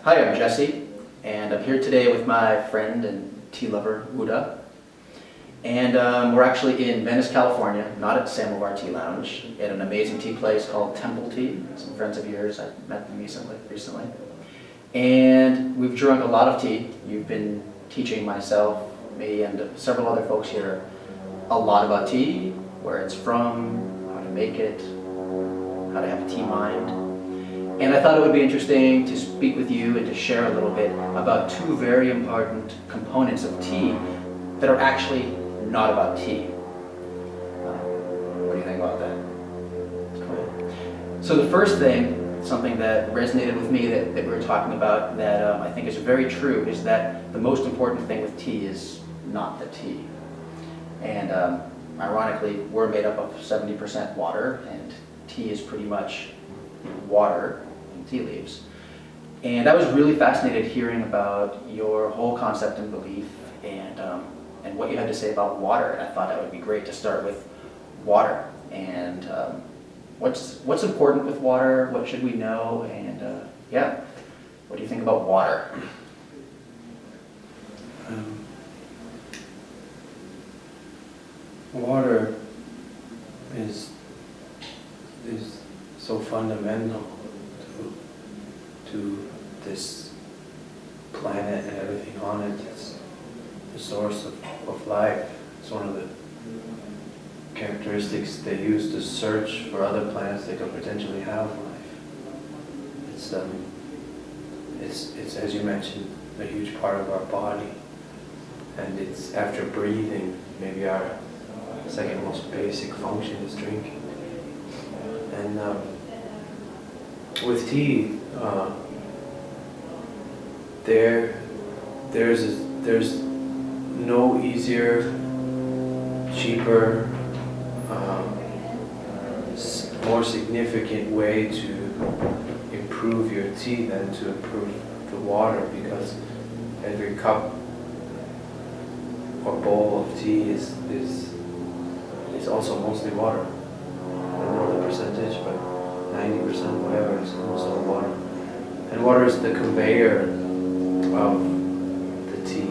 Hi, I'm Jesse, and I'm here today with my friend and tea lover, Uda. And we're actually in Venice, California, not at Samovar Tea Lounge, at an amazing tea place called Temple Tea. Some friends of yours, I met them recently. And we've drunk a lot of tea. You've been teaching myself, me, and several other folks here a lot about tea, where it's from, how to make it, how to have a tea mind. And I thought it would be interesting to speak with you and to share a little bit about two very important components of tea that are actually not about tea. What do you think about that? Cool. So the first thing, something that resonated with me that we were talking about that I think is very true, is that the most important thing with tea is not the tea. And ironically, we're made up of 70% water, and tea is pretty much water and tea leaves. And I was really fascinated hearing about your whole concept and belief and what you had to say about water. And I thought that would be great to start with water. And what's important with water? What should we know? And yeah, what do you think about water? Water is so fundamental to this planet and everything on it. It's the source of life. It's one of the characteristics they use to search for other planets that could potentially have life. It's as you mentioned, a huge part of our body, and it's after breathing, maybe our second most basic function is drinking. And with tea, there's no easier, cheaper, more significant way to improve your tea than to improve the water, because every cup or bowl of tea is also mostly water. I don't know the percentage, but 90%, whatever, is almost all water. And water is the conveyor of the tea.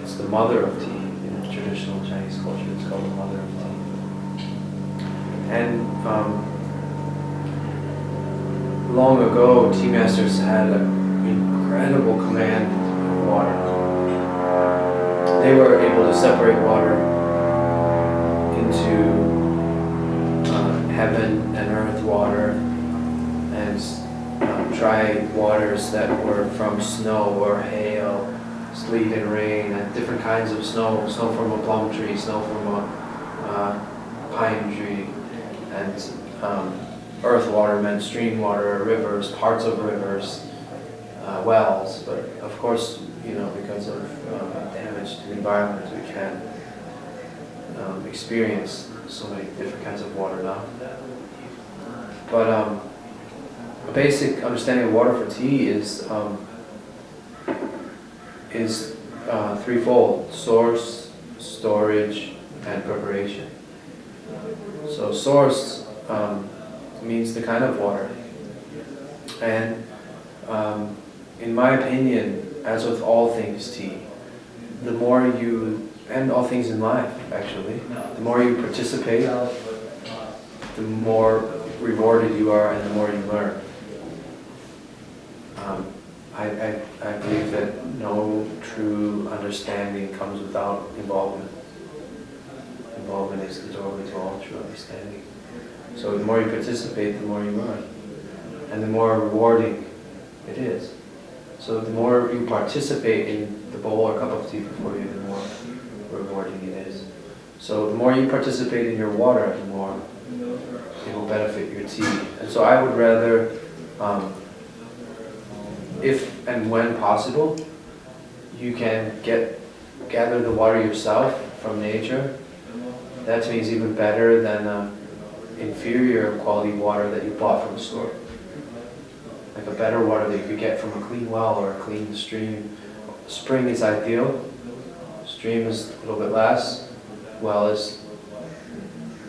It's the mother of tea. In traditional Chinese culture, it's called the mother of tea. And long ago, tea masters had an incredible command of water. They were able to separate water into heaven and earth water, and try waters that were from snow or hail, sleet and rain, and different kinds of snow from a plum tree, snow from a pine tree, and earth water meant stream water, rivers, parts of rivers, wells. But of course, because of damage to the environment, we can't experience so many different kinds of water now. But a basic understanding of water for tea is threefold: source, storage, and preparation. So source means the kind of water. And in my opinion, as with all things tea, the more you, and all things in life actually, the more you participate, the more rewarded you are and the more you learn. I believe that no true understanding comes without involvement. Involvement is the doorway to all true understanding. So the more you participate, the more you learn, and the more rewarding it is. So the more you participate in the bowl or cup of tea before you, the more rewarding it is. So the more you participate in your water, the more it will benefit your tea. And so I would rather, if and when possible, you can gather the water yourself from nature. That to me is even better than inferior quality water that you bought from the store. Like a better water that you could get from a clean well or a clean stream. Spring is ideal. Stream is a little bit less. Well is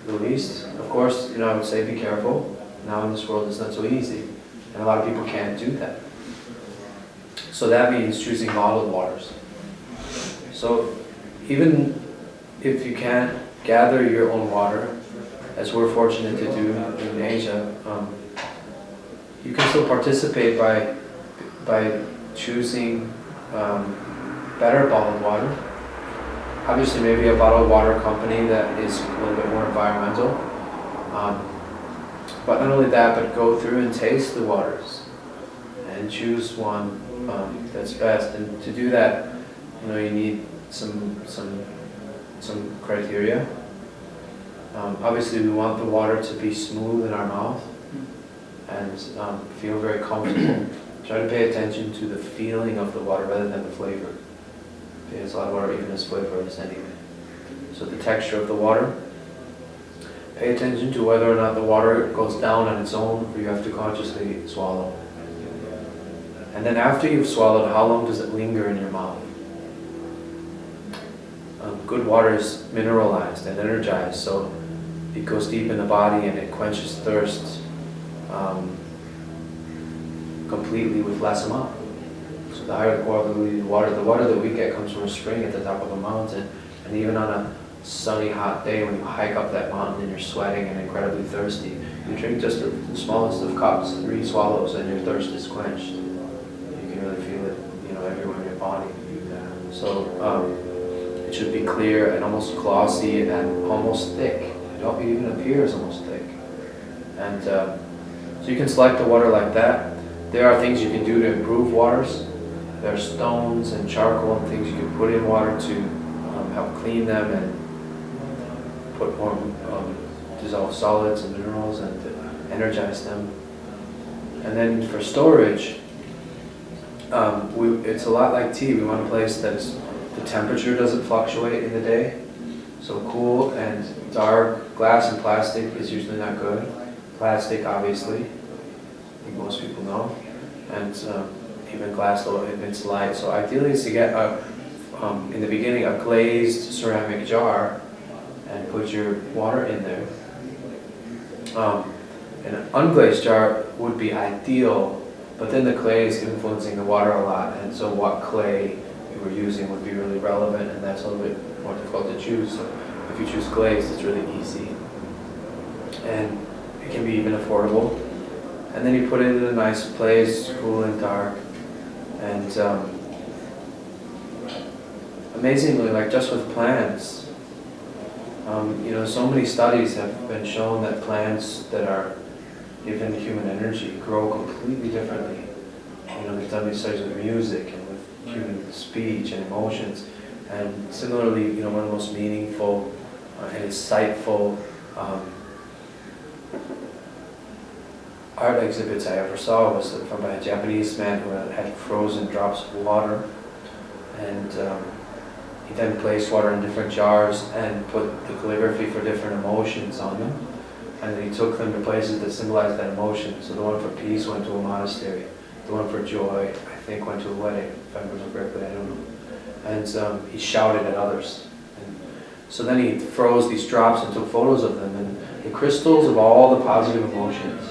the least. Of course, I would say be careful. Now in this world it's not so easy. And And a lot of people can't do that. So that means choosing bottled waters. So even if you can't gather your own water, as we're fortunate to do in Asia, you can still participate by choosing better bottled water. Obviously, maybe a bottled water company that is a little bit more environmental. But not only that, but go through and taste the waters and choose one that's best. And to do that, you need some criteria. Obviously, we want the water to be smooth in our mouth and feel very comfortable. Try to pay attention to the feeling of the water rather than the flavor. Because a lot of water even is flavorless anyway. So the texture of the water. Pay attention to whether or not the water goes down on its own, or you have to consciously swallow. And then after you've swallowed, how long does it linger in your mouth? Good water is mineralized and energized, so it goes deep in the body and it quenches thirst completely with less amount. So the higher quality water, the water that we get comes from a spring at the top of a mountain, and even on a sunny, hot day when you hike up that mountain and you're sweating and incredibly thirsty, you drink just the smallest of cups, 3 swallows, and your thirst is quenched. You can really feel it, everywhere in your body. So it should be clear and almost glossy and almost thick. It even appears almost thick. And so you can select the water like that. There are things you can do to improve waters. There are stones and charcoal and things you can put in water to help clean them and put more dissolved solids and minerals and to energize them. And then for storage, it's a lot like tea. We want a place that the temperature doesn't fluctuate in the day. So cool and dark, glass and plastic is usually not good. Plastic, obviously, I think most people know. And even glass, though, emits light. So ideally is to get, in the beginning, a glazed ceramic jar and put your water in there. An unglazed jar would be ideal, but then the clay is influencing the water a lot, and so what clay you were using would be really relevant, and that's a little bit more difficult to choose. So if you choose glazed, it's really easy. And it can be even affordable. And then you put it in a nice place, cool and dark. And amazingly, like just with plants, so many studies have been shown that plants that are given human energy grow completely differently. They've done these studies with music and with human speech and emotions. And similarly, one of the most meaningful and insightful art exhibits I ever saw was from a Japanese man who had frozen drops of water, and he then placed water in different jars and put the calligraphy for different emotions on them, and then he took them to places that symbolized that emotion. So the one for peace went to a monastery, the one for joy, I think, went to a wedding, if I remember correctly, I don't know. And he shouted at others. And so then he froze these drops and took photos of them, and the crystals of all the positive emotions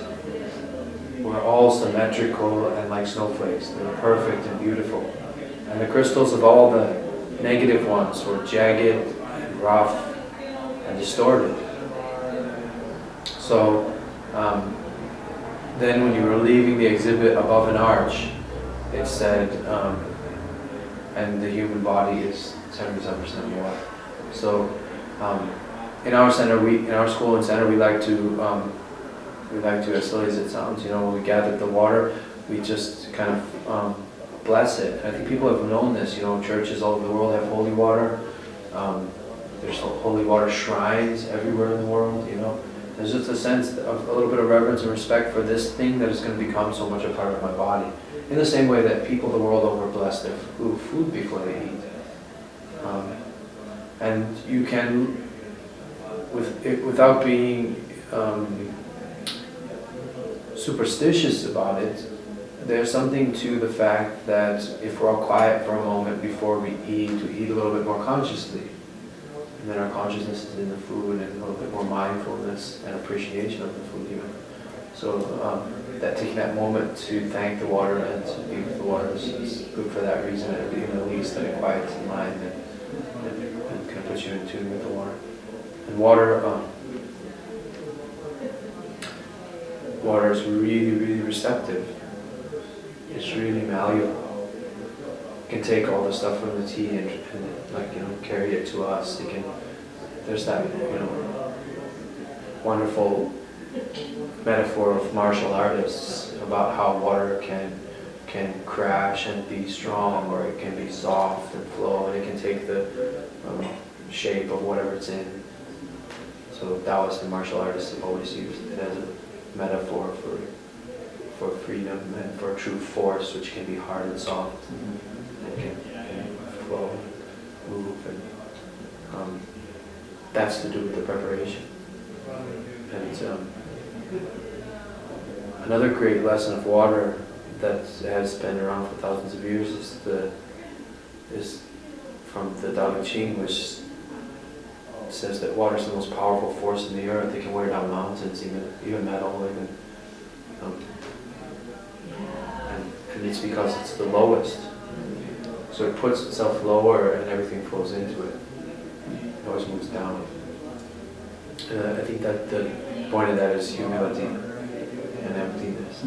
were all symmetrical and like snowflakes. They were perfect and beautiful. And the crystals of all the negative ones were jagged and rough and distorted. So then when you were leaving the exhibit above an arch, it said, and the human body is 77% water. So in our center, in our school and center, we like to, as silly as it sounds, when we gather the water, we just kind of bless it. I think people have known this, churches all over the world have holy water. There's holy water shrines everywhere in the world, There's just a sense of a little bit of reverence and respect for this thing that is going to become so much a part of my body. In the same way that people the world over bless their food before they eat. And you can, without being superstitious about it, there's something to the fact that if we're all quiet for a moment before we eat a little bit more consciously. And then our consciousness is in the food and a little bit more mindfulness and appreciation of the food even. So that taking that moment to thank the water and to be with the water is good for that reason, at the least, that it quiets the mind and kind of puts you in tune with the water. And water is really, really receptive. It's really malleable. It can take all the stuff from the tea and like, you know, carry it to us. There's that, you know, wonderful metaphor of martial artists about how water can crash and be strong, or it can be soft and flow, and it can take the shape of whatever it's in. So Taoists and martial artists have always used it as a metaphor for freedom and for true force, which can be hard and soft, and can flow and move, and that's to do with the preparation. And another great lesson of water that has been around for thousands of years is from the Tao Te Ching, which says that water is the most powerful force in the earth. It can wear down mountains, even metal, and it's because it's the lowest. So it puts itself lower, and everything flows into it. It always moves down. I think that the point of that is humility and emptiness,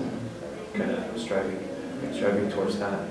kind of striving towards that.